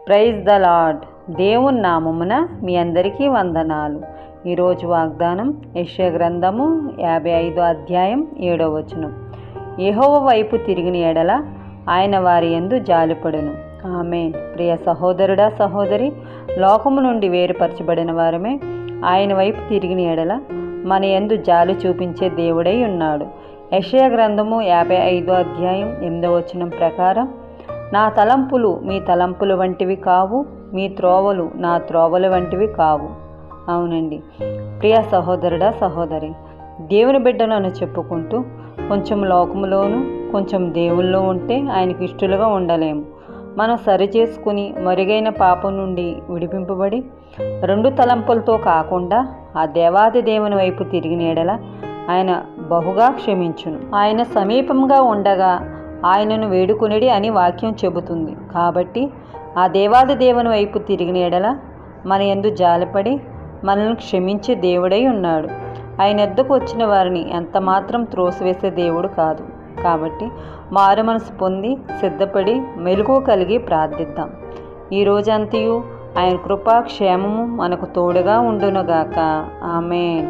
Praise the lord. దేవుని నామమున మీ అందరికీ వందనాలు. ఈరోజు వాగ్దానం యెషయా గ్రంథము 55వ అధ్యాయం 7వ వచనం. యెహోవా వైపు తిరిగిన ఎడల ఆయన వారి యందు జాలిపడును. ఆమేన్. ప్రియ సహోదరుడా సహోదరి, లోకము నుండి వేరుపరచబడిన వారమే ఆయన వైపు తిరిగిన ఎడల మన యందు జాలి చూపించే దేవుడై ఉన్నాడు. యెషయా గ్రంథము 55వ అధ్యాయం 8వ వచనం ప్రకారం, నా తలంపులు మీ తలంపుల వంటివి కావు, మీ త్రోవలు నా త్రోవల వంటివి కావు. అవునండి ప్రియ సహోదరుడా సహోదరి, దేవుని బిడ్డలను చెప్పుకుంటూ కొంచెం లోకములోను కొంచెం దేవుల్లో ఉంటే ఆయనకి ఇష్టలుగా ఉండలేము. మనం సరిచేసుకుని మరుగైన పాపం నుండి విడిపింపబడి రెండు తలంపులతో కాకుండా ఆ దేవాది దేవుని వైపు తిరిగిన ఎడల ఆయన బహుగా క్షమించును. ఆయన సమీపంగా ఉండగా ఆయనను వేడుకొనిడి అని వాక్యం చెబుతుంది. కాబట్టి ఆ దేవాది దేవుని వైపు తిరిగిన ఎడల మన యందు జాలిపడి మనల్ని క్షమించే దేవుడై ఉన్నాడు. ఆయన వద్దకు వచ్చిన వారిని ఎంత మాత్రం త్రోసివేసే దేవుడు కాదు. కాబట్టి మారు మనసు పొంది సిద్ధపడి మెలకువ కలిగి ప్రార్థిద్దాం. ఈ రోజంతయు ఆయన కృపా క్షేమము మనకు తోడుగా ఉండునుగాక. ఆమేన్.